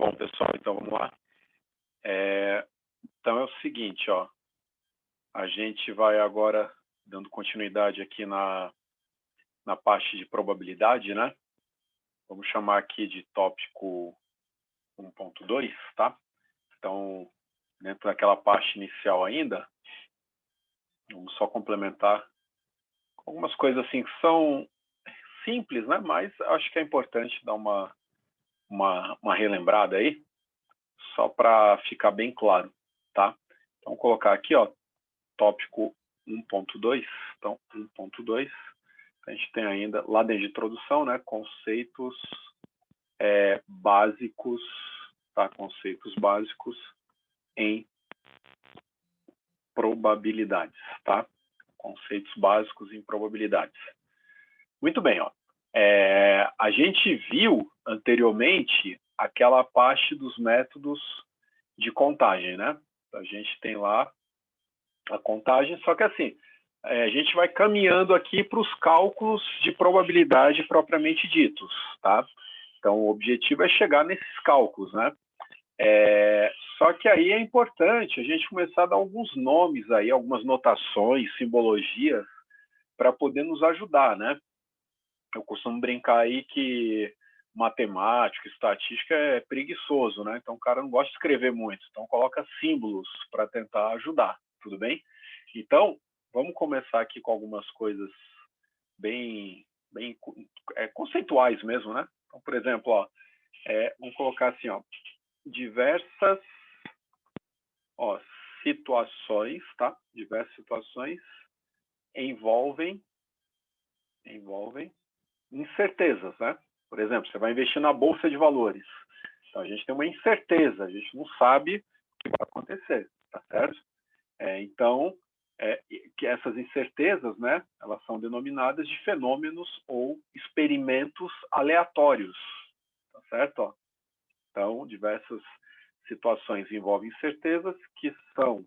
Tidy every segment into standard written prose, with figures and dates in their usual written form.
Bom, pessoal, então vamos lá. Então é o seguinte, ó, a gente vai agora dando continuidade aqui na parte de probabilidade, né? Vamos chamar aqui de tópico 1.2, tá? Então, dentro daquela parte inicial ainda, vamos só complementar algumas coisas assim que são simples, né? Mas acho que é importante dar uma relembrada aí, só para ficar bem claro, tá? Então, vou colocar aqui, ó, tópico 1.2. Então, 1.2, a gente tem ainda, lá dentro de introdução, né, conceitos básicos, tá? Conceitos básicos em probabilidades, tá? Conceitos básicos em probabilidades. Muito bem, ó. A gente viu anteriormente aquela parte dos métodos de contagem, né? A gente tem lá a contagem, só que assim, a gente vai caminhando aqui para os cálculos de probabilidade propriamente ditos, tá? Então, o objetivo é chegar nesses cálculos, né? Só que aí é importante a gente começar a dar alguns nomes aí, algumas notações, simbologias, para poder nos ajudar, né? Eu costumo brincar aí que matemática, estatística é preguiçoso, né? Então o cara não gosta de escrever muito, então coloca símbolos para tentar ajudar, tudo bem? Então, vamos começar aqui com algumas coisas bem conceituais mesmo, né? Então, por exemplo, ó, vamos colocar assim, ó, diversas situações, tá? Diversas situações envolvem incertezas, né? Por exemplo, você vai investir na bolsa de valores. Então, a gente tem uma incerteza, a gente não sabe o que vai acontecer, tá certo? Então, que essas incertezas, né, elas são denominadas de fenômenos ou experimentos aleatórios, tá certo? Ó. Então, diversas situações envolvem incertezas que são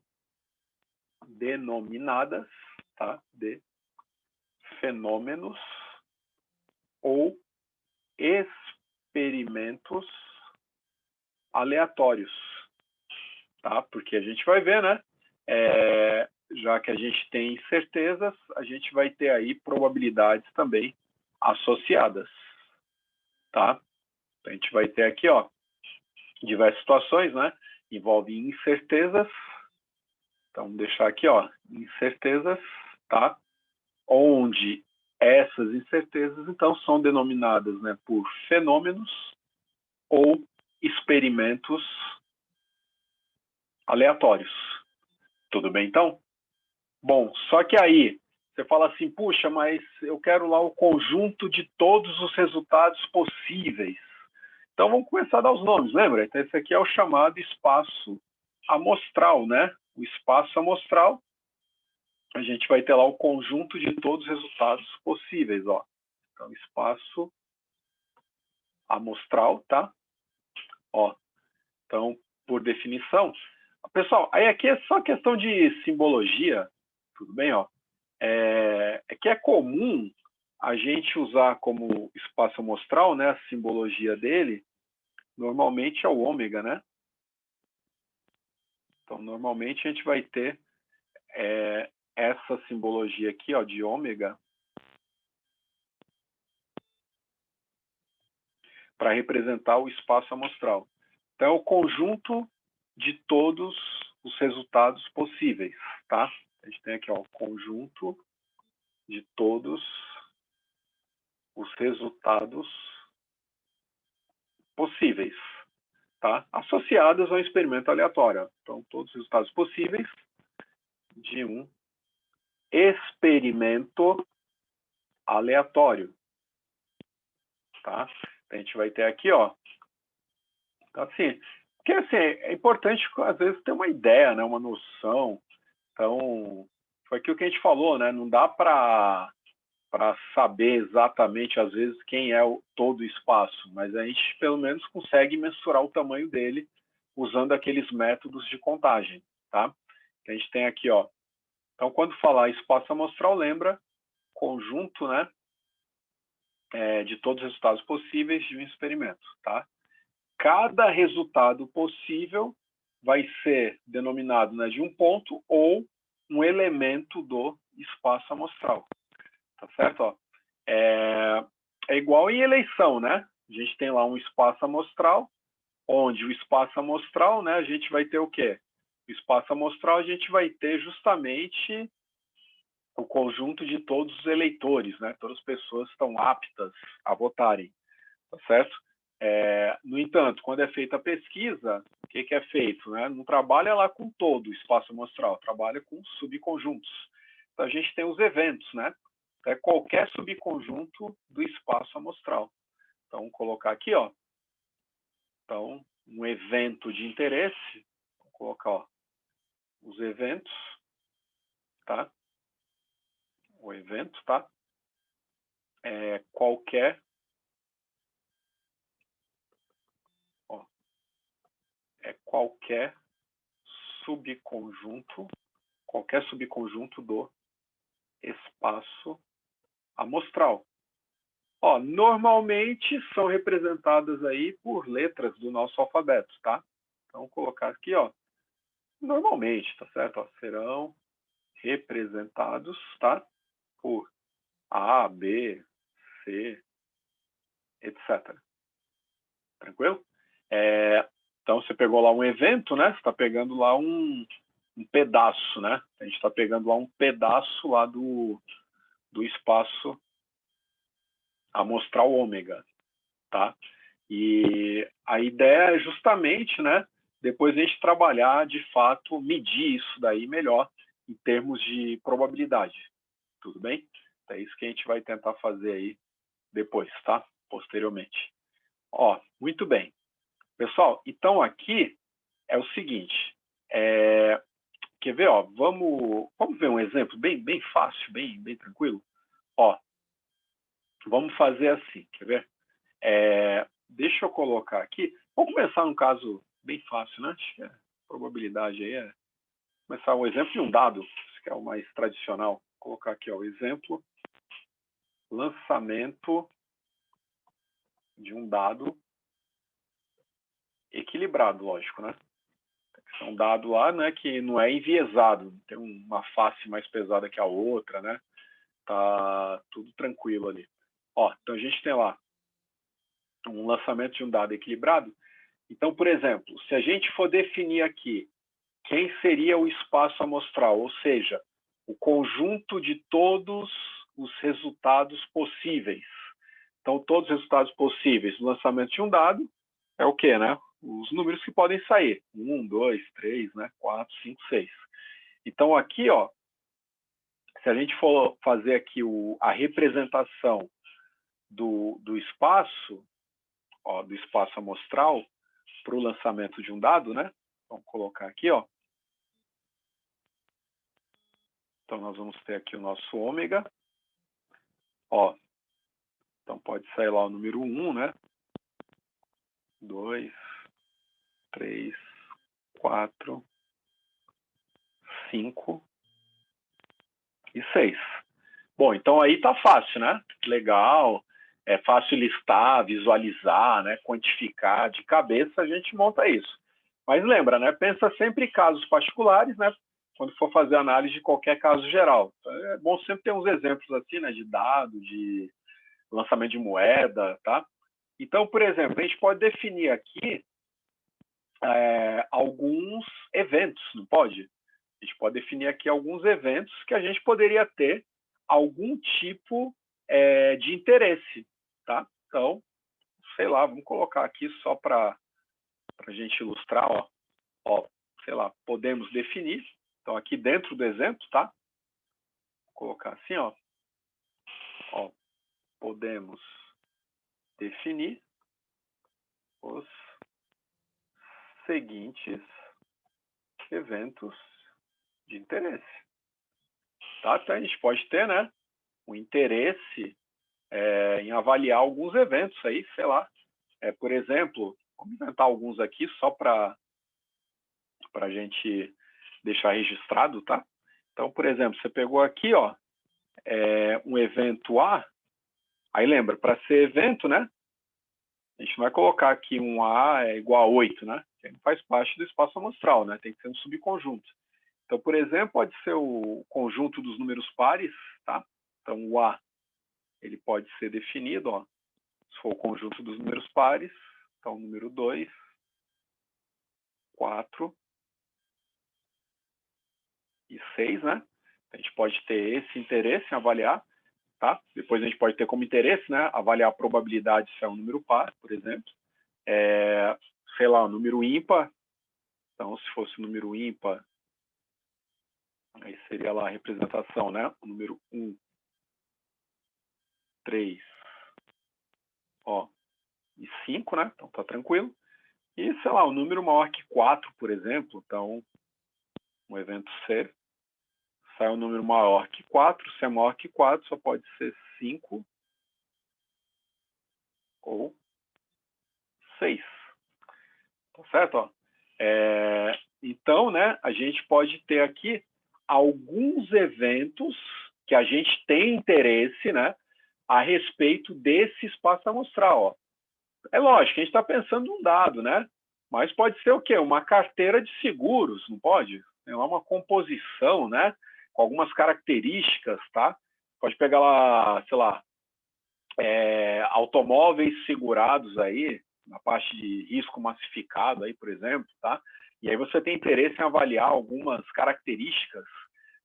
denominadas, tá, de fenômenos ou experimentos aleatórios, tá? Porque a gente vai ver, né? Já que a gente tem incertezas, a gente vai ter aí probabilidades também associadas, tá? Então, a gente vai ter aqui, ó, diversas situações, né? Envolvem incertezas. Então, vamos deixar aqui, ó, incertezas, tá? Onde essas incertezas, então, são denominadas, né, por fenômenos ou experimentos aleatórios. Tudo bem, então? Bom, só que aí você fala assim, puxa, mas eu quero lá o conjunto de todos os resultados possíveis. Então vamos começar a dar os nomes, lembra? Então esse aqui é o chamado espaço amostral, né? O espaço amostral, a gente vai ter lá o conjunto de todos os resultados possíveis, ó. Então espaço amostral, tá? Ó. Então, por definição, pessoal, aí aqui é só questão de simbologia, tudo bem, ó? É que é comum a gente usar como espaço amostral, né, a simbologia dele, normalmente é o ômega, né? Então, normalmente a gente vai ter essa simbologia aqui, ó, de ômega, para representar o espaço amostral. Então, é o conjunto de todos os resultados possíveis, tá? A gente tem aqui, ó, o conjunto de todos os resultados possíveis, tá? Associados a um experimento aleatório. Então, todos os resultados possíveis de um experimento aleatório, tá? Então, a gente vai ter aqui, ó. Então, assim, porque assim, é importante, às vezes, ter uma ideia, né? Uma noção. Então, foi aquilo que a gente falou, né? Não dá para saber exatamente, às vezes, quem é todo o espaço, mas a gente, pelo menos, consegue mensurar o tamanho dele usando aqueles métodos de contagem, tá? Que a gente tem aqui, ó. Então, quando falar espaço amostral, lembra conjunto, né? De todos os resultados possíveis de um experimento, tá? cada resultado possível vai ser denominado, né, de um ponto ou um elemento do espaço amostral. Tá certo? Ó, é igual em eleição, né? A gente tem lá um espaço amostral, onde o espaço amostral, né, a gente vai ter o quê? O espaço amostral a gente vai ter justamente o conjunto de todos os eleitores, né? Todas as pessoas estão aptas a votarem, tá certo? No entanto, quando é feita a pesquisa, o que é feito? Né? Não trabalha lá com todo o espaço amostral, trabalha com subconjuntos. Então, a gente tem os eventos, né? Então, é qualquer subconjunto do espaço amostral. Então, vamos colocar aqui, ó. Então, um evento de interesse, vou colocar, ó, os eventos, tá? O evento, tá? Qualquer, ó, qualquer subconjunto do espaço amostral. Ó, normalmente são representadas aí por letras do nosso alfabeto, tá? Então, vou colocar aqui, ó, normalmente, tá certo? Ó, serão representados, tá? Por A, B, C, etc. Tranquilo? Então, você pegou lá um evento, né? Você está pegando lá um pedaço, né? A gente está pegando lá um pedaço lá do espaço amostral ômega, tá? E a ideia é justamente, né, depois a gente trabalhar, de fato, medir isso daí melhor em termos de probabilidade, tudo bem? É isso que a gente vai tentar fazer aí depois, tá? Posteriormente. Ó, muito bem. Pessoal, então aqui é o seguinte, quer ver, ó, vamos ver um exemplo bem fácil, bem tranquilo? Ó, vamos fazer assim, quer ver? Deixa eu colocar aqui. Vamos começar num caso bem fácil, né? Acho que a probabilidade aí é começar um exemplo de um dado, que é o mais tradicional. Vou colocar aqui, ó, o exemplo, lançamento de um dado equilibrado, lógico, né? É um dado lá, né, que não é enviesado, tem uma face mais pesada que a outra, né? Tá tudo tranquilo ali. Ó, então a gente tem lá um lançamento de um dado equilibrado. Então, por exemplo, se a gente for definir aqui quem seria o espaço amostral, ou seja, o conjunto de todos os resultados possíveis. Então, todos os resultados possíveis do lançamento de um dado é o quê, né? Os números que podem sair. 1, 2, 3, né? 4, 5, 6. Então, aqui, ó, se a gente for fazer aqui a representação do espaço, ó, do espaço amostral para o lançamento de um dado, né? Vamos colocar aqui, ó. Então, nós vamos ter aqui o nosso ômega. Ó, então, pode sair lá o número 1, né? 2, 3, 4, 5 e 6. Bom, então aí tá fácil, né? Legal. É fácil listar, visualizar, né? Quantificar. De cabeça a gente monta isso. Mas lembra, né? Pensa sempre em casos particulares, né? Quando for fazer análise de qualquer caso geral. Então, é bom sempre ter uns exemplos assim, né? De dado, de lançamento de moeda, tá? Então, por exemplo, a gente pode definir aqui alguns eventos, não pode? A gente pode definir aqui alguns eventos que a gente poderia ter algum tipo de interesse, tá? Então, sei lá, vamos colocar aqui só para a gente ilustrar, ó, sei lá, podemos definir. Então, aqui dentro do exemplo, tá? Vou colocar assim, ó, podemos definir os seguintes eventos de interesse. Tá? Então, a gente pode ter, né, um interesse em avaliar alguns eventos aí, sei lá. Por exemplo, vamos inventar alguns aqui só para a gente deixar registrado, tá? Então, por exemplo, você pegou aqui, ó, um evento A, aí lembra, para ser evento, né, A gente não vai colocar aqui um A é igual a 8, né? Que não faz parte do espaço amostral, né? Tem que ser um subconjunto. Então, por exemplo, pode ser o conjunto dos números pares, tá? Então, o A, ele pode ser definido, ó, se for o conjunto dos números pares, então, número 2, 4 e 6, né? A gente pode ter esse interesse em avaliar, tá? Depois a gente pode ter como interesse, né, avaliar a probabilidade se é um número par, por exemplo. Sei lá, um número ímpar. Então, se fosse um número ímpar, aí seria lá a representação, né? O número 1, 3, ó, e 5, né? Então tá tranquilo. E, sei lá, um número maior que 4, por exemplo, então, um evento C, sai um número maior que 4, se é maior que 4, só pode ser 5 ou 6. Tá certo? Ó? Então, né, a gente pode ter aqui alguns eventos que a gente tem interesse, né, a respeito desse espaço amostral. Ó. É lógico, a gente está pensando num dado, né? Mas pode ser o quê? Uma carteira de seguros, não pode? É uma composição, né? Com algumas características, tá? Pode pegar lá, sei lá, automóveis segurados aí, na parte de risco massificado aí, por exemplo, tá? E aí você tem interesse em avaliar algumas características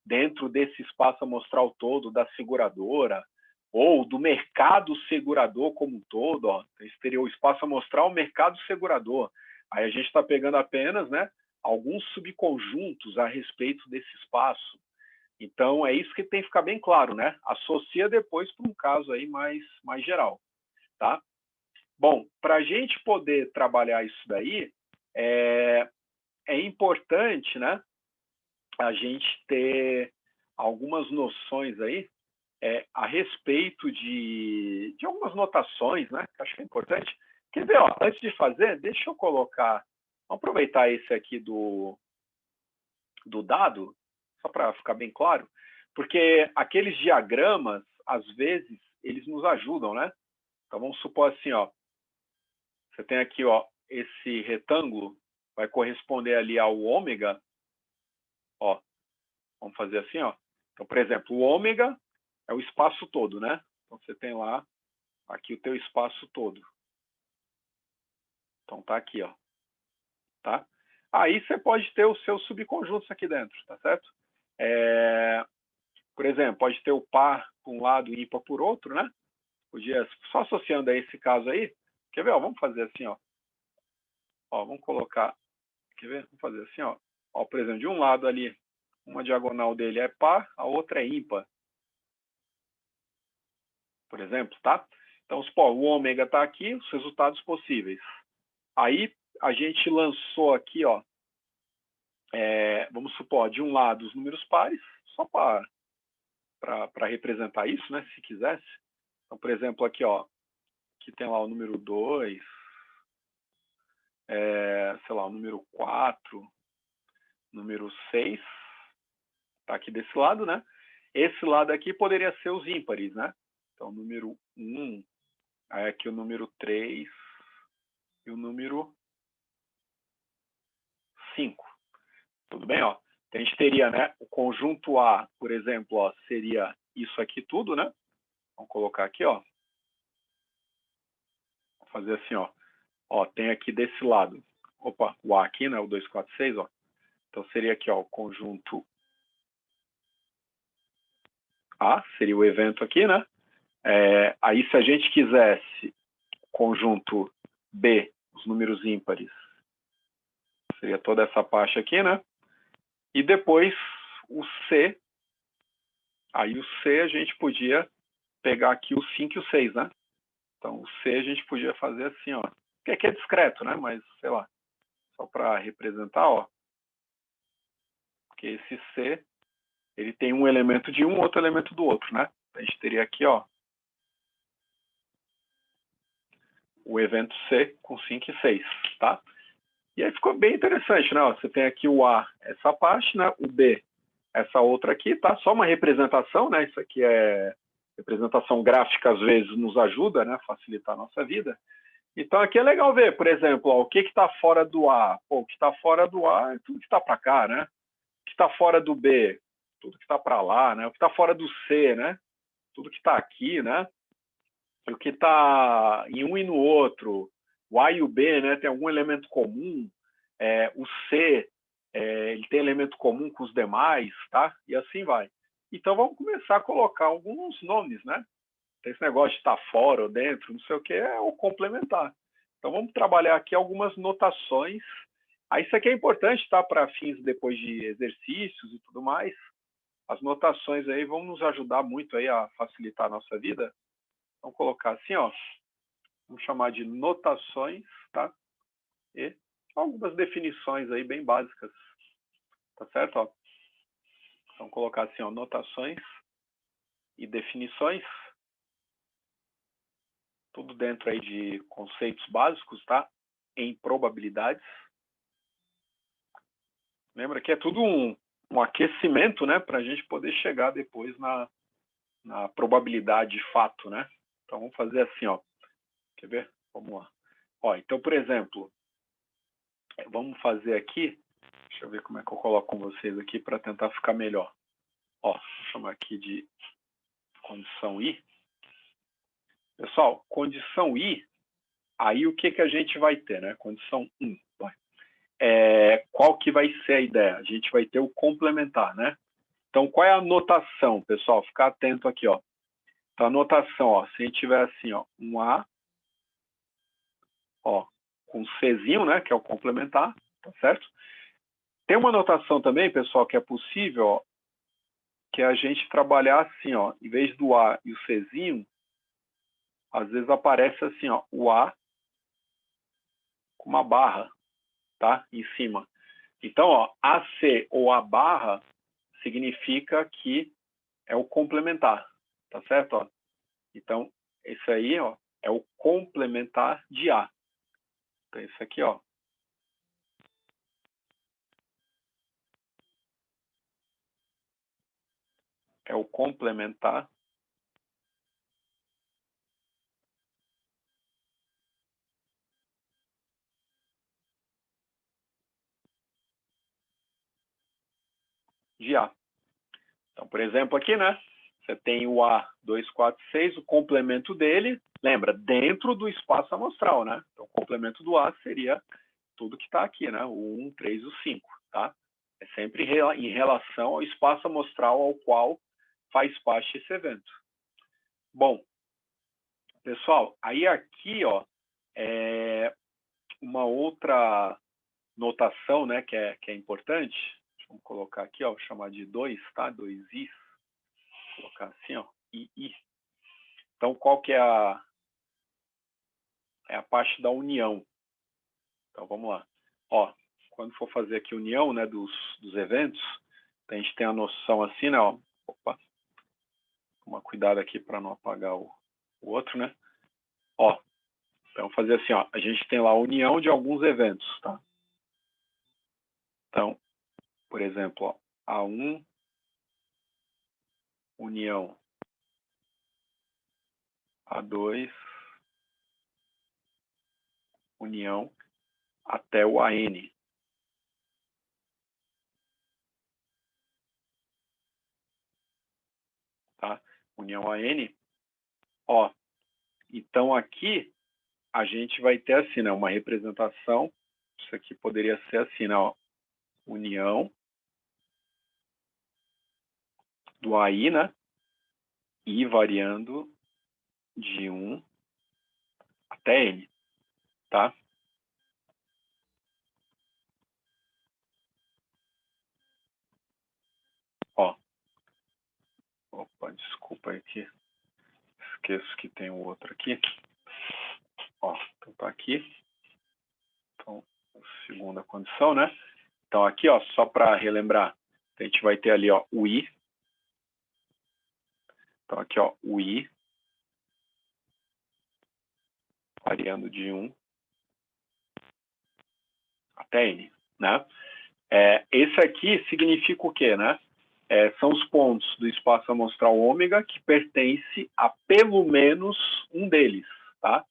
dentro desse espaço amostral todo da seguradora, ou do mercado segurador como um todo, ó. Esse seria o espaço amostral mercado segurador. Aí a gente está pegando apenas, né, alguns subconjuntos a respeito desse espaço. Então, é isso que tem que ficar bem claro, né? Associa depois para um caso aí mais geral, tá? Bom, para a gente poder trabalhar isso daí, é importante, né, a gente ter algumas noções aí a respeito de algumas notações, né, que acho que é importante. Quer ver, ó, antes de fazer, deixa eu colocar, vamos aproveitar esse aqui do dado, só para ficar bem claro, porque aqueles diagramas, às vezes, eles nos ajudam, né? Então, vamos supor assim, ó, você tem aqui, ó, esse retângulo vai corresponder ali ao ômega, ó, vamos fazer assim, ó. Então, por exemplo, o ômega é o espaço todo, né? Então, você tem lá, aqui o teu espaço todo. Então, tá aqui, ó, tá? Aí você pode ter os seus subconjuntos aqui dentro, tá certo? Por exemplo, pode ter o par por um lado e ímpar por outro, né? Podia, só associando a esse caso aí, quer ver? Ó, vamos fazer assim, ó. Ó, vamos colocar, quer ver? Vamos fazer assim, ó. Ó, por exemplo, de um lado ali, uma diagonal dele é par, a outra é ímpar. Por exemplo, tá? Então, o ômega está aqui, os resultados possíveis. Aí, a gente lançou aqui, ó, vamos supor, de um lado os números pares, só para representar isso, né, se quisesse. Então, por exemplo, aqui, ó, que tem lá o número 2, sei lá, o número 4, número 6, tá aqui desse lado, né? Esse lado aqui poderia ser os ímpares, né? Então, o número 1, aí aqui o número 3 e o número 5. Tudo bem, ó? Então, a gente teria, né, o conjunto A, por exemplo, ó, seria isso aqui tudo, né? Vamos colocar aqui, ó. Vou fazer assim, ó. Ó, tem aqui desse lado, opa, o A aqui, né, o 2, 4, 6, ó. Então, seria aqui, ó, o conjunto A, seria o evento aqui, né? Aí, se a gente quisesse conjunto B, os números ímpares, seria toda essa parte aqui, né? E depois o C, aí o C a gente podia pegar aqui o 5 e o 6, né? Então, o C a gente podia fazer assim, ó. Que aqui é discreto, né? Mas, sei lá, só para representar, ó. Porque esse C, ele tem um elemento de um, outro elemento do outro, né? A gente teria aqui, ó, o evento C com 5 e 6, tá? E aí ficou bem interessante, né? Você tem aqui o A, essa parte, né? O B, essa outra aqui, tá? Só uma representação, né? Isso aqui é representação gráfica, às vezes nos ajuda, né? Facilitar a nossa vida. Então, aqui é legal ver, por exemplo, ó, o que está fora do A. Pô, o que está fora do A é tudo que está para cá, né? O que está fora do B, tudo que está para lá, né? O que está fora do C, né? Tudo que está aqui, né? E o que está em um e no outro, o A e o B, né? Tem algum elemento comum. O C, ele tem elemento comum com os demais, tá? E assim vai. Então, vamos começar a colocar alguns nomes, né? Tem esse negócio de estar fora ou dentro, não sei o que, é o complementar. Então, vamos trabalhar aqui algumas notações. Aí, isso aqui é importante, tá? Para fins depois de exercícios e tudo mais. As notações aí vão nos ajudar muito aí a facilitar a nossa vida. Vamos colocar assim, ó. Vamos chamar de notações, tá? E algumas definições aí bem básicas. Tá certo? Ó. Vamos colocar assim, ó, notações e definições. Tudo dentro aí de conceitos básicos, tá? Em probabilidades. Lembra que é tudo um aquecimento, né? Para a gente poder chegar depois na probabilidade de fato, né? Então, vamos fazer assim, ó. Quer ver? Vamos lá. Ó, então, por exemplo, vamos fazer aqui. Deixa eu ver como é que eu coloco com vocês aqui para tentar ficar melhor. Ó, vou chamar aqui de condição I. Pessoal, condição I, aí o que a gente vai ter, né? Condição 1. Qual que vai ser a ideia? A gente vai ter o complementar, né? Então, qual é a notação, pessoal? Ficar atento aqui, ó. Então, a notação, ó, se a gente tiver assim, ó, um A, ó, com Czinho, né, que é o complementar, tá certo? Tem uma notação também, pessoal, que é possível, ó, que é a gente trabalhar assim, ó, em vez do A e o Czinho, às vezes aparece assim, ó, o A com uma barra, tá, em cima. Então, ó, AC ou A barra significa que é o complementar, tá certo? Ó? Então, esse aí, ó, é o complementar de A. Então, esse aqui, ó, é o complementar de A. Então, por exemplo, aqui, né? Você tem o A246, o complemento dele, lembra, dentro do espaço amostral, né? Então, o complemento do A seria tudo que está aqui, né? O 1, 3 e o 5, tá? É sempre em relação ao espaço amostral ao qual faz parte esse evento. Bom, pessoal, aí aqui, ó, uma outra notação, né, que é importante. Vamos colocar aqui, ó, vou chamar de 2, tá? 2i. Vou colocar assim, ó, i. Então, qual que é a parte da união? Então, vamos lá. Ó, quando for fazer aqui união, né, dos eventos, a gente tem a noção assim, né, ó. Opa. Tomar cuidado aqui para não apagar o outro, né? Ó, então, fazer assim, ó, a gente tem lá a união de alguns eventos, tá? Então, por exemplo, ó, A1, união A2, união até o AN. Tá? União AN. Ó, então aqui a gente vai ter assim, né, uma representação. Isso aqui poderia ser assim, né, ó, união do AI, né? I variando de 1 até N, tá? Ó. Opa, desculpa aí que esqueço que tem o outro aqui. Ó, então tá aqui. Então, segunda condição, né? Então aqui, ó, só para relembrar, a gente vai ter ali, ó, o I. Então aqui, ó, o I variando de 1 até N, né? Esse aqui significa o quê, né? São os pontos do espaço amostral ômega que pertence a pelo menos um deles, tá?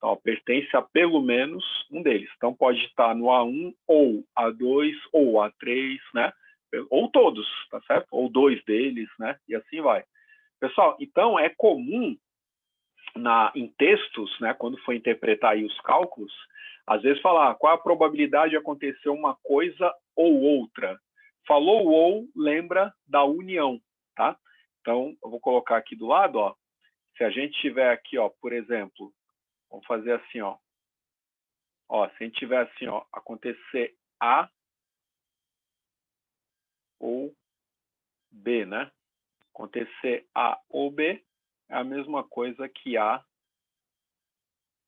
Então, ó, pertence a pelo menos um deles. Então, pode estar no A1, ou A2, ou A3, né? Ou todos, tá certo? Ou dois deles, né? E assim vai. Pessoal, então é comum em textos, né, quando for interpretar aí os cálculos, às vezes falar qual a probabilidade de acontecer uma coisa ou outra. Falou ou, lembra da união, tá? Então, eu vou colocar aqui do lado, ó. Se a gente tiver aqui, ó, por exemplo, vamos fazer assim, ó. Ó, se a gente tiver assim, ó, acontecer A ou B, né? Acontecer A ou B é a mesma coisa que A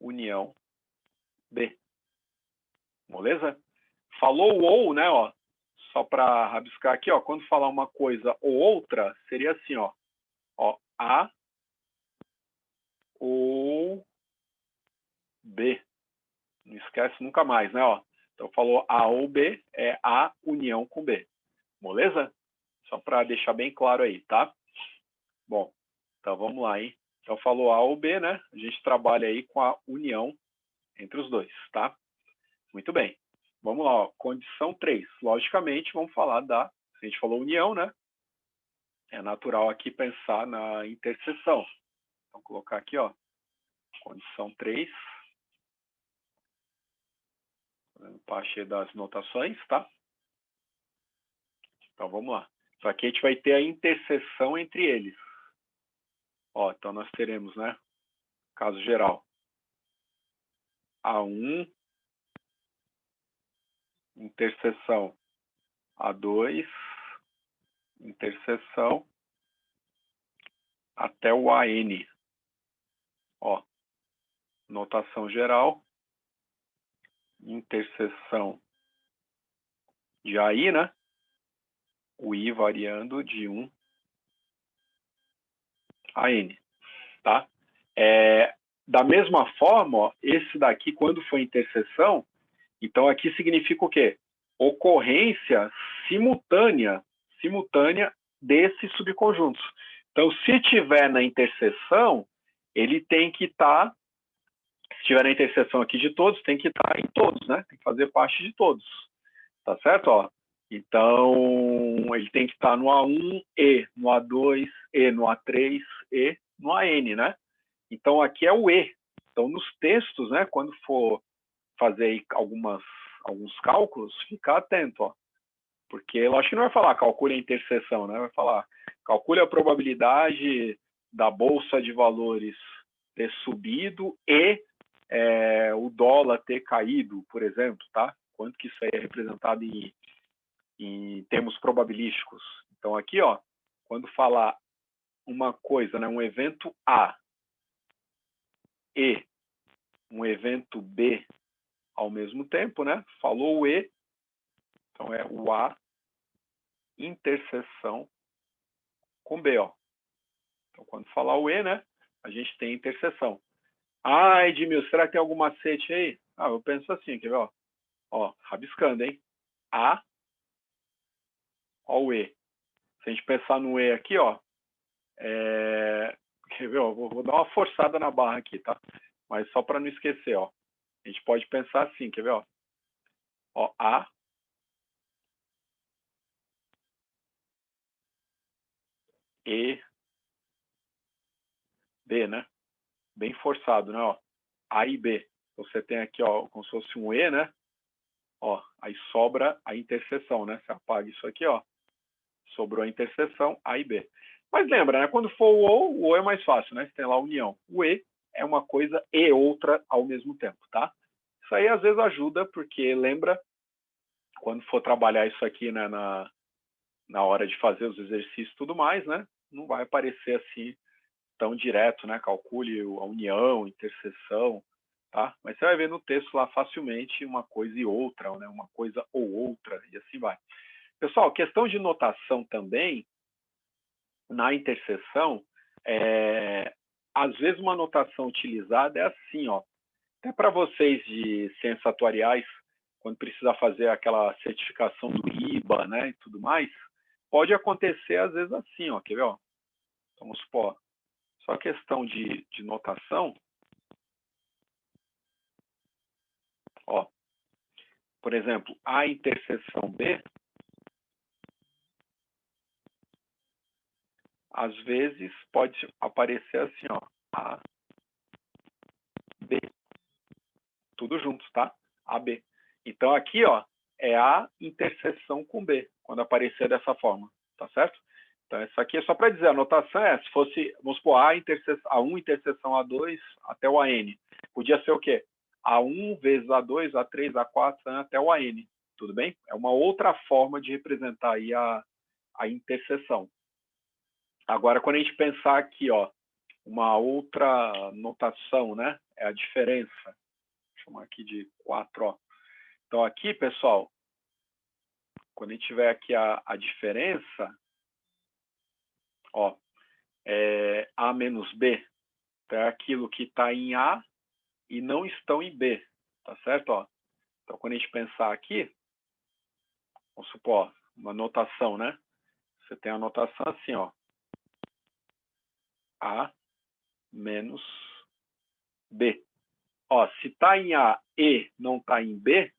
união B. Beleza? Falou ou, né, ó, só para rabiscar aqui, ó, quando falar uma coisa ou outra, seria assim, ó, A ou B. Não esquece nunca mais, né, ó. Então, falou A ou B, é A união com B. Beleza? Só para deixar bem claro aí, tá? Bom, então vamos lá, hein? Então, falou A ou B, né? A gente trabalha aí com a união entre os dois, tá? Muito bem. Vamos lá, ó. Condição 3. Logicamente, vamos falar da... Se a gente falou união, né? É natural aqui pensar na interseção. Então, colocar aqui, ó, condição 3. Fazendo parte das notações, tá? Então, vamos lá. Então, aqui a gente vai ter a interseção entre eles. Ó, então, nós teremos, né, caso geral, A1, interseção A2, interseção até o AN. Ó, notação geral, interseção de AI, né? O I variando de 1 a N, tá? Da mesma forma, ó, esse daqui, quando for interseção, então aqui significa o quê? Ocorrência simultânea desses subconjuntos. Então, se tiver na interseção, ele tem que estar, se tiver na interseção aqui de todos, tem que estar em todos, né? Tem que fazer parte de todos. Tá certo? Ó, então, ele tem que estar no A1, E, no A2, E, no A3, E, no AN, né? Então, aqui é o E. Então, nos textos, né, quando for fazer aí alguns cálculos, ficar atento, ó. Porque eu acho que não vai falar calcule a interseção, né? Vai falar calcule a probabilidade da Bolsa de Valores ter subido e o dólar ter caído, por exemplo, tá? Quanto que isso aí é representado em termos probabilísticos. Então, aqui, ó, quando falar uma coisa, né, um evento A e um evento B ao mesmo tempo, né? Falou o E, então é o A interseção com B, ó. Então, quando falar o E, né, a gente tem interseção. Ah, Edmil, será que tem algum macete aí? Ah, eu penso assim, quer ver, ó? Ó, rabiscando, hein? A, ó o E. Se a gente pensar no E aqui, ó, quer ver, ó? Vou dar uma forçada na barra aqui, tá? Mas só para não esquecer, ó. A gente pode pensar assim, quer ver, ó? Ó, A, E, B, né? Bem forçado, né? Ó, A e B. Você tem aqui, ó, como se fosse um E, né? Ó, aí sobra a interseção, né? Você apaga isso aqui, ó. Sobrou a interseção A e B. Mas lembra, né? Quando for o O é mais fácil, né? Você tem lá a união. O E é uma coisa e outra ao mesmo tempo, tá? Isso aí às vezes ajuda, porque lembra, quando for trabalhar isso aqui, né, na hora de fazer os exercícios e tudo mais, né? Não vai aparecer assim tão direto, né? Calcule a união, interseção, tá? Mas você vai ver no texto lá facilmente uma coisa e outra, né? Uma coisa ou outra, e assim vai. Pessoal, questão de notação também, na interseção, às vezes uma notação utilizada é assim, ó. Até para vocês de ciências atuariais, quando precisa fazer aquela certificação do IBA, né, e tudo mais, pode acontecer às vezes assim, ó. Quer ver, ó? Vamos supor, só questão de notação. por exemplo, A interseção B, às vezes pode aparecer assim, ó, A, B, tudo juntos, tá? A, B. Então, aqui, ó, é A interseção com B, quando aparecer dessa forma, tá certo? Então, isso aqui é só para dizer, a notação é, se fosse, vamos supor, A1 interseção A2 até o AN. Podia ser o quê? A1 vezes A2, A3, A4, até o AN, tudo bem? É uma outra forma de representar aí a interseção. Agora, quando a gente pensar aqui, ó, uma outra notação, né? É a diferença. Vou chamar aqui de 4, ó. Então, aqui, pessoal, quando a gente tiver aqui a diferença, ó, é A menos B, é aquilo que está em A e não estão em B, tá certo? Ó? Então, quando a gente pensar aqui, vamos supor, uma notação, né? Você tem a notação assim, ó, A menos B. Ó, se está em A e não está em B,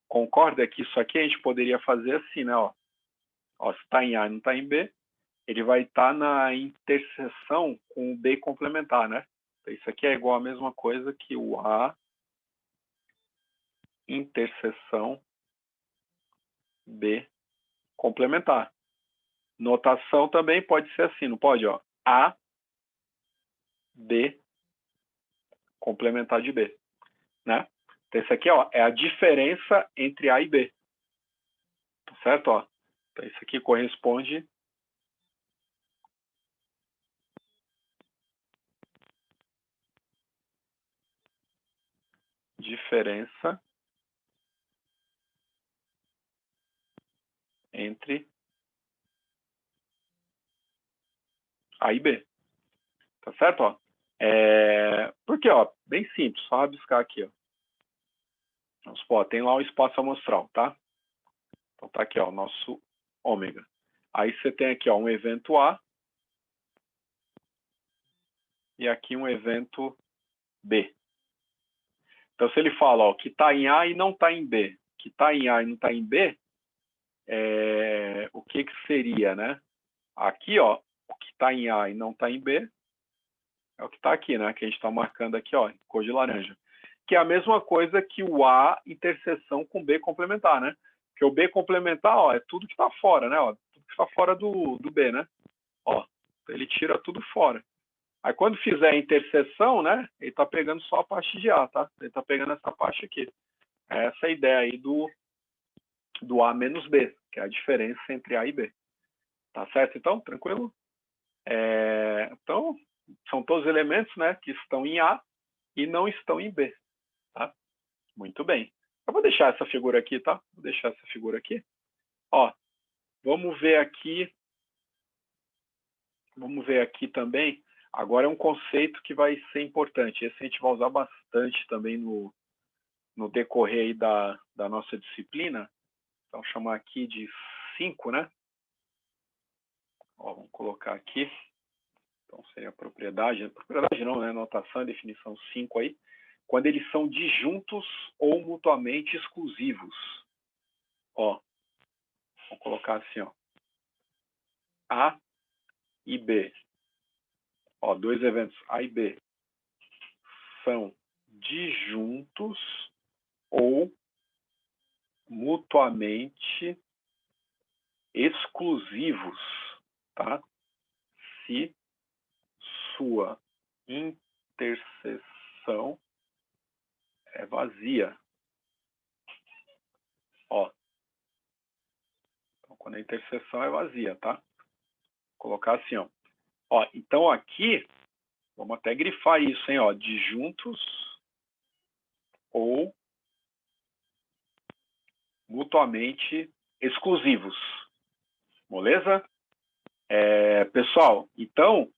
concorda que isso aqui a gente poderia fazer assim, né? Ó, se está em A e não está em B, ele vai estar na interseção com o B complementar, né? Então, isso aqui é igual a mesma coisa que o A interseção B complementar. Notação também pode ser assim, não pode? Ó, A, B, complementar de B. Né? Então, isso aqui ó, é a diferença entre A e B. Tá certo? Ó? Então, isso aqui corresponde diferença entre A e B. Tá certo? Ó? Porque, ó, bem simples, só rabiscar aqui. Ó. Vamos supor, tem lá o espaço amostral, tá? Então tá aqui, ó, o nosso ômega. Aí você tem aqui, ó, um evento A e aqui um evento B. Então, se ele fala ó, que está em A e não está em B, que está em A e não está em B, o que seria, né? Aqui, ó, o que está em A e não está em B é o que está aqui, né? Que a gente está marcando aqui, ó, em cor de laranja. Que é a mesma coisa que o A interseção com B complementar, né? Porque o B complementar, ó, é tudo que está fora, né? Ó, tudo que está fora do B, né? Ó, ele tira tudo fora. Aí quando fizer a interseção, né? Ele está pegando só a parte de A, tá? Ele está pegando essa parte aqui. É essa a ideia aí do A menos B, que é a diferença entre A e B. Tá certo, então? Tranquilo? Então, são todos elementos né, que estão em A e não estão em B. Tá? Muito bem. Eu vou deixar essa figura aqui, tá? Vou deixar essa figura aqui. Ó, vamos ver aqui também. Agora é um conceito que vai ser importante. Esse a gente vai usar bastante também no decorrer aí da nossa disciplina. Então, chamar aqui de 5, né? Ó, vamos colocar aqui. Então, seria a propriedade. Propriedade não, né? Notação e definição 5 aí. Quando eles são disjuntos ou mutuamente exclusivos. Ó, vamos colocar assim, ó. A e B. Ó, dois eventos A e B são disjuntos ou mutuamente exclusivos, tá? Se sua interseção é vazia. Ó, então, quando a interseção é vazia, tá? Vou colocar assim, ó. Ó, então aqui, vamos até grifar isso, hein? Ó, disjuntos ou mutuamente exclusivos. Beleza? Pessoal, então,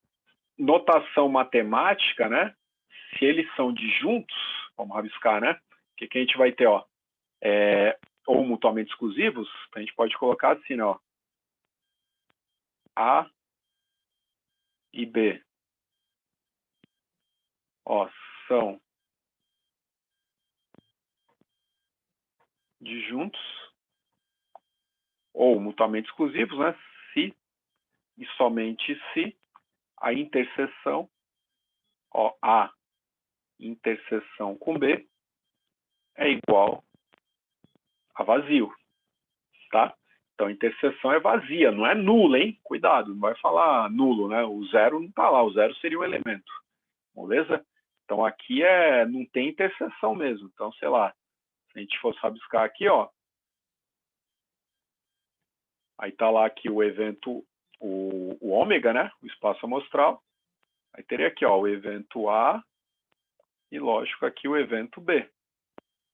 notação matemática, né? Se eles são disjuntos, vamos rabiscar, né? O que a gente vai ter, ó? Ou mutuamente exclusivos, a gente pode colocar assim, né, ó. A e B, ó, são disjuntos, ou mutuamente exclusivos, né? Se e somente se a interseção, ó, A interseção com B é igual a vazio, tá? Então, a interseção é vazia, não é nula, hein? Cuidado, não vai falar nulo, né? O zero não está lá, o zero seria um elemento, beleza? Então, aqui não tem interseção mesmo. Então, sei lá, se a gente fosse rabiscar aqui, ó, aí tá lá aqui o evento, o ômega, né? O espaço amostral. Aí teria aqui, ó, o evento A e, lógico, aqui o evento B.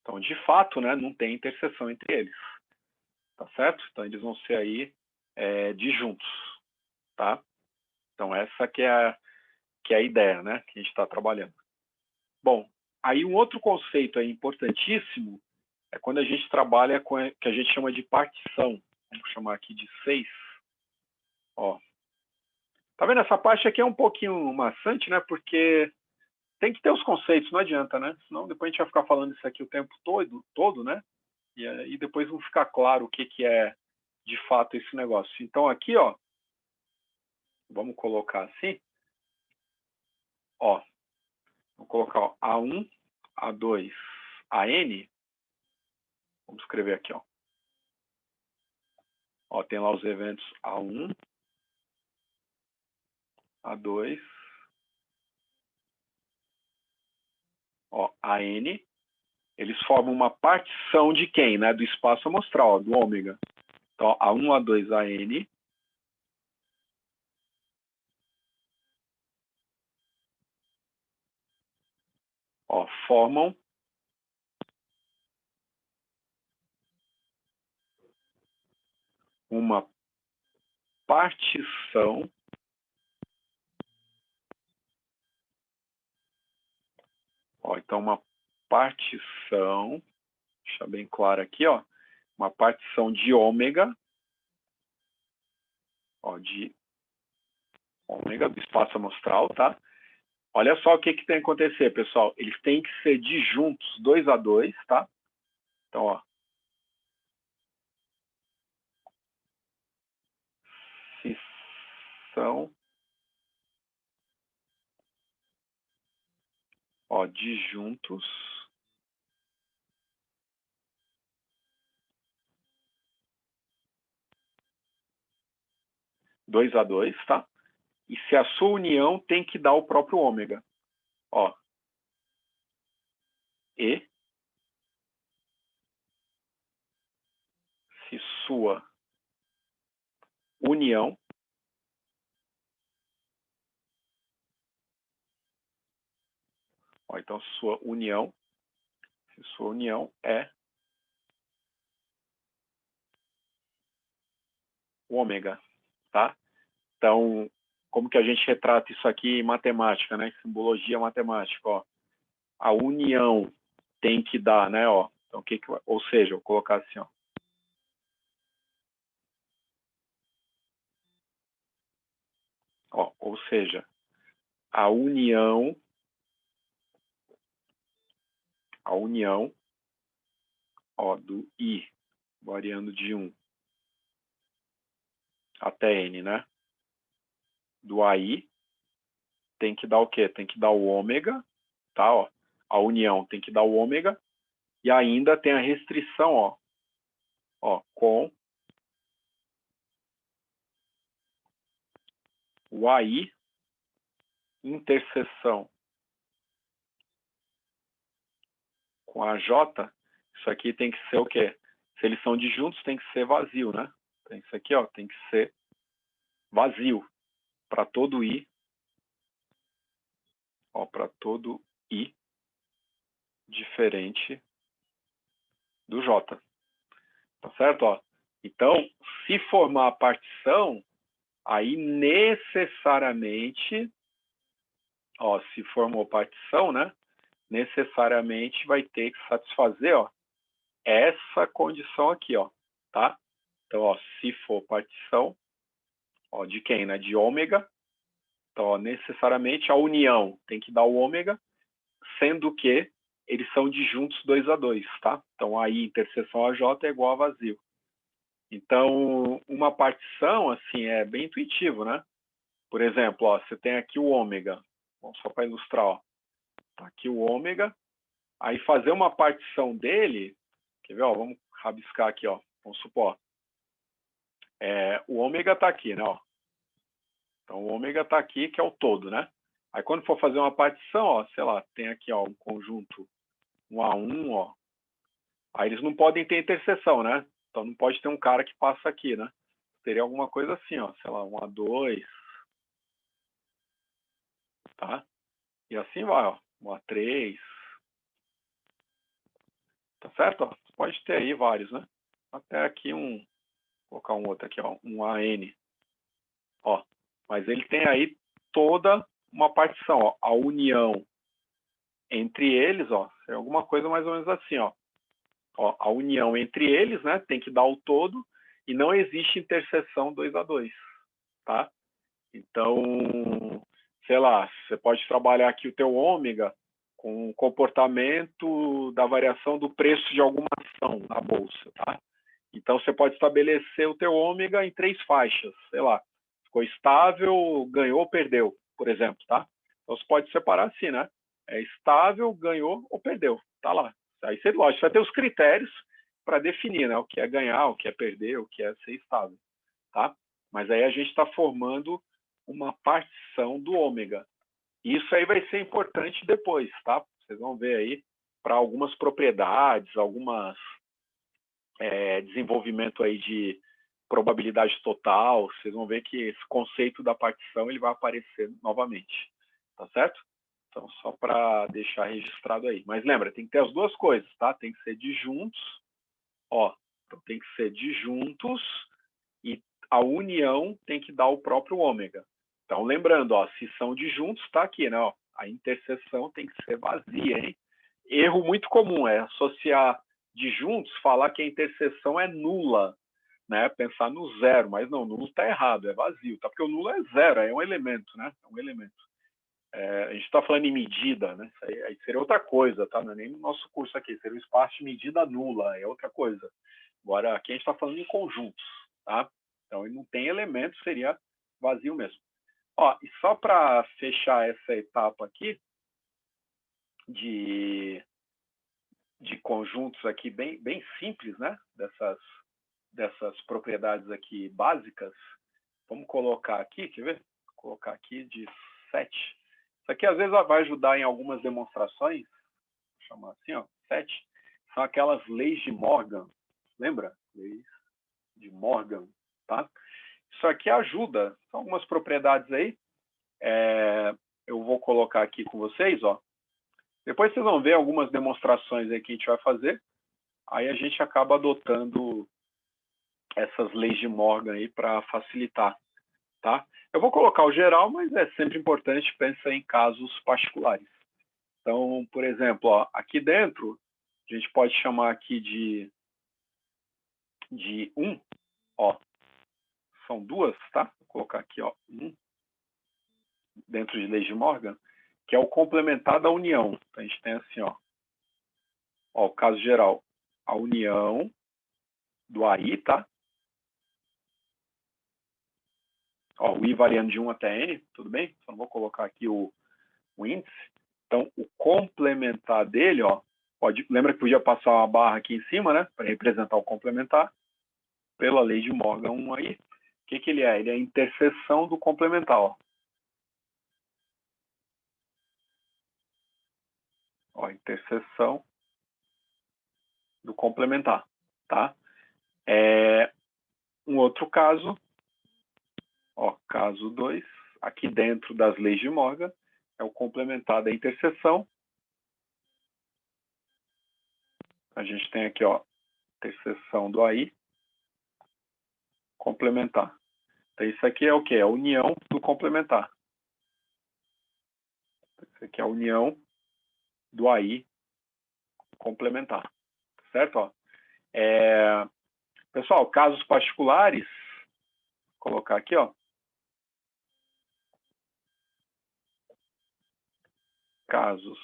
Então, de fato, né, não tem interseção entre eles. Tá certo? Então, eles vão ser aí disjuntos, tá? Então, essa que é a ideia, né, que a gente está trabalhando. Bom, aí um outro conceito aí importantíssimo é quando a gente trabalha com o que a gente chama de partição. Vamos chamar aqui de 6. Ó. Tá vendo? Essa parte aqui é um pouquinho maçante, né? Porque tem que ter os conceitos, não adianta, né? Senão depois a gente vai ficar falando isso aqui o tempo todo, né? E aí depois não fica claro o que é de fato esse negócio. Então aqui, ó, vamos colocar assim, ó, vamos colocar ó, A1, A2, AN, vamos escrever aqui, ó. Ó, tem lá os eventos A1, A2, ó, AN, eles formam uma partição de quem, né? Do espaço amostral, ó, do ômega. Então, A1, A2, AN, ó, formam uma partição ó, então uma partição, deixa bem claro aqui, ó, uma partição de ômega, ó, de ômega do espaço amostral, tá? Olha só o que tem que acontecer, pessoal. Eles têm que ser disjuntos 2 a 2, tá? Então, ó, se são ó, disjuntos 2 a 2, tá? E se a sua união tem que dar o próprio ômega. Ó, e se sua união ó, então sua união é o ômega, tá? Então, como que a gente retrata isso aqui em matemática, né? Simbologia matemática, ó. A união tem que dar, né, ó. Então, ou seja, eu vou colocar assim, ó. Ó, ou seja, a união ó, do I, variando de 1 até N, né? Do AI tem que dar o quê? Tem que dar o ômega, tá? Ó. A união tem que dar o ômega e ainda tem a restrição, ó, com o AI interseção com a J, isso aqui tem que ser o quê? Se eles são disjuntos, tem que ser vazio, né? Então, isso aqui, ó, tem que ser vazio para todo I, ó, para todo I diferente do J. Tá certo? Ó? Então, se formar a partição, aí necessariamente, ó, se formou partição, né? Necessariamente vai ter que satisfazer, ó, essa condição aqui, ó, tá? Então, ó, se for partição, ó, de quem, né? De ômega. Então, ó, necessariamente a união tem que dar o ômega, sendo que eles são disjuntos 2 a 2, tá? Então, aí interseção AJ é igual a vazio. Então, uma partição, assim, é bem intuitivo, né? Por exemplo, ó, você tem aqui o ômega. Bom, só para ilustrar, ó. Tá aqui o ômega. Aí fazer uma partição dele, quer ver, ó, vamos rabiscar aqui, ó. Vamos supor. O ômega está aqui, né? Ó. Então, o ômega está aqui, que é o todo, né? Aí, quando for fazer uma partição, ó, sei lá, tem aqui ó, um conjunto 1 a 1, ó. Aí eles não podem ter interseção, né? Então, não pode ter um cara que passa aqui, né? Teria alguma coisa assim, ó, sei lá, 1 a 2, tá? E assim vai, ó, 1 a 3, tá certo? Ó, pode ter aí vários, né? Até aqui vou colocar um outro aqui, ó, um AN. Ó, mas ele tem aí toda uma partição, ó, a união entre eles, ó, é alguma coisa mais ou menos assim, ó. Ó, a união entre eles, né, tem que dar o todo e não existe interseção 2 a 2, tá? Então, sei lá, você pode trabalhar aqui o teu ômega com o comportamento da variação do preço de alguma ação na bolsa, tá? Então, você pode estabelecer o teu ômega em 3 faixas, sei lá, ficou estável, ganhou ou perdeu, por exemplo, tá? Então, você pode separar assim, né? É estável, ganhou ou perdeu, tá lá. Aí você, lógico, vai ter os critérios para definir, né? O que é ganhar, o que é perder, o que é ser estável, tá? Mas aí a gente está formando uma partição do ômega. Isso aí vai ser importante depois, tá? Vocês vão ver aí para algumas propriedades, algumas desenvolvimento aí de probabilidade total, vocês vão ver que esse conceito da partição ele vai aparecer novamente, tá certo? Então, só para deixar registrado aí. Mas lembra, tem que ter as duas coisas, tá? Tem que ser disjuntos, ó, então tem que ser disjuntos e a união tem que dar o próprio ômega. Então, lembrando, ó, se são disjuntos, tá aqui, né? Ó, a interseção tem que ser vazia, hein? Erro muito comum é associar disjuntos, falar que a interseção é nula, né? Pensar no zero, mas não, nulo está errado, é vazio, tá? Porque o nulo é zero, é um elemento, né? É um elemento. A gente está falando em medida, né? Aí seria outra coisa, tá? Não é nem no nosso curso aqui, seria um espaço de medida nula, é outra coisa. Agora, aqui a gente está falando em conjuntos, tá? Então, ele não tem elemento, seria vazio mesmo. Ó, e só para fechar essa etapa aqui de conjuntos aqui bem simples, né? Dessas propriedades aqui básicas, vamos colocar aqui, quer ver? Vou colocar aqui de 7. Isso aqui às vezes vai ajudar em algumas demonstrações, vou chamar assim, ó, 7. São aquelas leis de Morgan, lembra? Leis de Morgan, tá? Isso aqui ajuda, são algumas propriedades aí. Eu vou colocar aqui com vocês, ó. Depois vocês vão ver algumas demonstrações aí que a gente vai fazer. Aí a gente acaba adotando essas leis de Morgan aí para facilitar, tá? Eu vou colocar o geral, mas é sempre importante pensar em casos particulares. Então, por exemplo, ó, aqui dentro, a gente pode chamar aqui de 1, ó, são duas, tá? Vou colocar aqui, ó, 1, dentro de leis de Morgan, que é o complementar da união. Então, a gente tem assim, ó, o caso geral, a união do AI, tá? Ó, o I variando de 1 até N, tudo bem? Só não vou colocar aqui o índice. Então, o complementar dele, ó, lembra que podia passar uma barra aqui em cima, né? Para representar o complementar. Pela lei de Morgan 1 aí. O que ele é? Ele é a interseção do complementar, ó. Ó, interseção do complementar, tá? Um outro caso, ó, caso 2, aqui dentro das leis de Morgan, é o complementar da interseção. A gente tem aqui, ó, interseção do AI, complementar. Então, isso aqui é o quê? É a união do complementar. Isso aqui é a união do AI complementar. Certo? Ó. Pessoal, casos particulares, vou colocar aqui, ó. Casos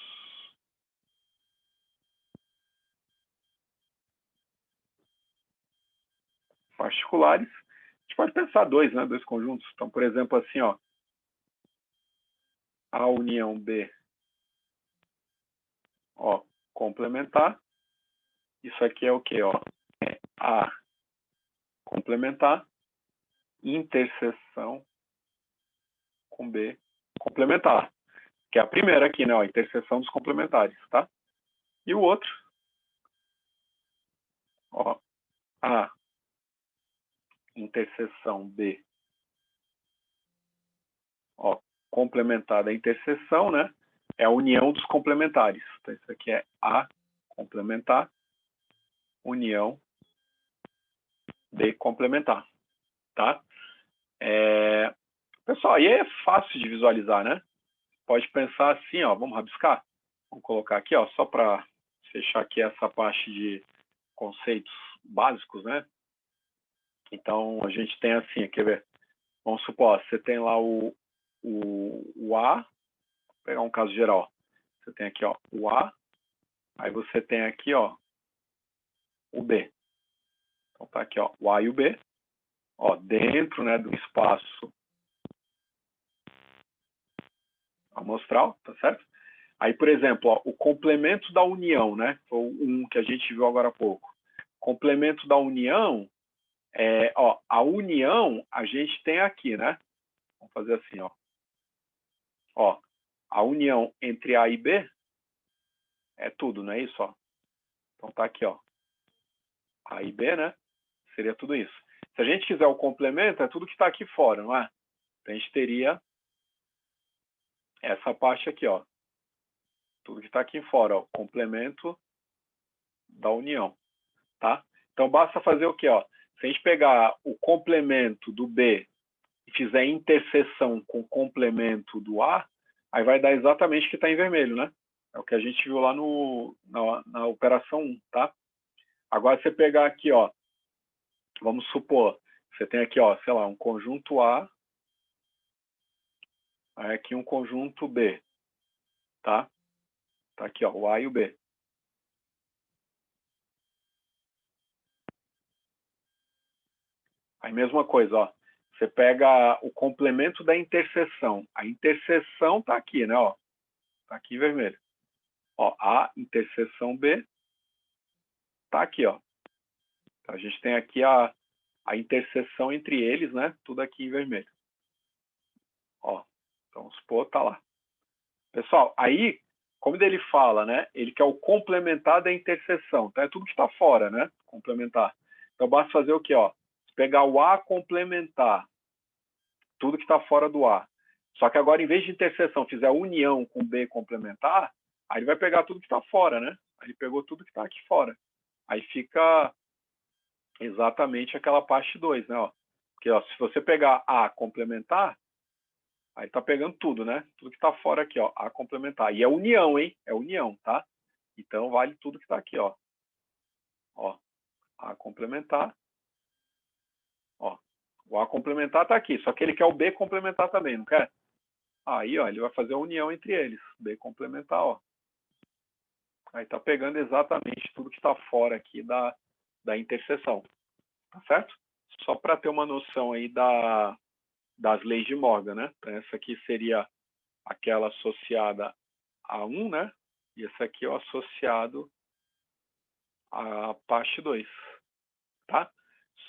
particulares, a gente pode pensar dois, né? Dois conjuntos. Então, por exemplo, assim, ó, A união B, ó, complementar. Isso aqui é o quê, ó? É A complementar, interseção com B complementar. Que é a primeira aqui, né? Ó, interseção dos complementares, tá? E o outro, ó, A interseção B, ó, complementar da interseção, né? É a união dos complementares. Então, isso aqui é A complementar, união B complementar, tá? Pessoal, aí é fácil de visualizar, né? Pode pensar assim, ó, vamos rabiscar? Vamos colocar aqui, ó, só para fechar aqui essa parte de conceitos básicos, né? Então, a gente tem assim, quer ver? Vamos supor, você tem lá o A, vou pegar um caso geral. Você tem aqui, ó, o A, aí você tem aqui, ó, o B. Então, tá aqui, ó, o A e o B, ó, dentro, né, do espaço amostral, tá certo? Aí, por exemplo, ó, o complemento da união, né? Foi um que a gente viu agora há pouco. Complemento da união, ó, a união a gente tem aqui, né? Vamos fazer assim, ó. Ó, a união entre A e B é tudo, não é isso, ó? Então tá aqui, ó. A e B, né? Seria tudo isso. Se a gente quiser o complemento, é tudo que está aqui fora, não é? Então a gente teria essa parte aqui, ó. Tudo que está aqui fora, ó. Complemento da união, tá? Então basta fazer o quê, ó? Se a gente pegar o complemento do B e fizer interseção com o complemento do A, aí vai dar exatamente o que está em vermelho, né? É o que a gente viu lá na operação 1, tá? Agora, você pegar aqui, ó, vamos supor, você tem aqui, ó, sei lá, um conjunto A, aí aqui um conjunto B, tá? Tá aqui, ó, o A e o B. Aí, mesma coisa, ó, você pega o complemento da interseção. A interseção tá aqui, né, ó, tá aqui em vermelho. Ó, A interseção B, tá aqui, ó. Então, a gente tem aqui a interseção entre eles, né, tudo aqui em vermelho. Ó, então, vamos supor, tá lá. Pessoal, aí, como ele fala, né? Ele quer o complementar da interseção. Então, é tudo que está fora, né? Complementar. Então, basta fazer o quê? Ó? Pegar o A complementar, tudo que está fora do A. Só que agora, em vez de interseção, fizer união com B complementar, aí ele vai pegar tudo que está fora, né? Aí ele pegou tudo que está aqui fora. Aí fica exatamente aquela parte 2, né? Ó. Porque ó, se você pegar A complementar, aí tá pegando tudo, né? Tudo que tá fora aqui, ó, A complementar. E é união, hein? É união, tá? Então vale tudo que tá aqui, ó. Ó, A complementar. Ó, o A complementar tá aqui, só que ele quer o B complementar também, não quer? Aí, ó, ele vai fazer a união entre eles. B complementar, ó. Aí tá pegando exatamente tudo que tá fora aqui da interseção. Tá certo? Só para ter uma noção aí das leis de Morgan, né? Então, essa aqui seria aquela associada a 1, né? E esse aqui é o associado à parte 2, tá?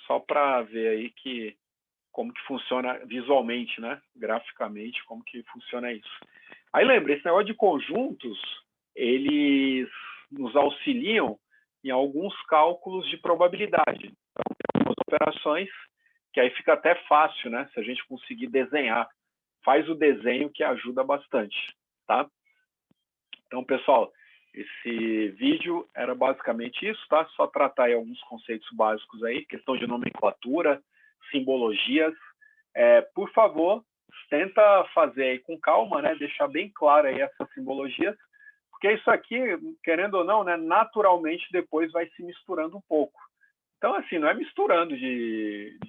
Só para ver aí como que funciona visualmente, né? Graficamente, como que funciona isso. Aí lembra, esse negócio de conjuntos, eles nos auxiliam em alguns cálculos de probabilidade. Então, tem algumas operações que aí fica até fácil, né? Se a gente conseguir desenhar. Faz o desenho que ajuda bastante, tá? Então, pessoal, esse vídeo era basicamente isso, tá? Só tratar aí alguns conceitos básicos aí, questão de nomenclatura, simbologias. Por favor, tenta fazer aí com calma, né? Deixar bem claro aí essas simbologias, porque isso aqui, querendo ou não, né, naturalmente depois vai se misturando um pouco. Então, assim, não é misturando de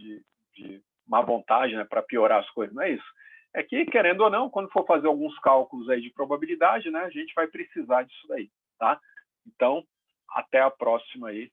má vontade, né, para piorar as coisas, não é isso. É que, querendo ou não, quando for fazer alguns cálculos aí de probabilidade, né, a gente vai precisar disso daí, tá? Então, até a próxima aí.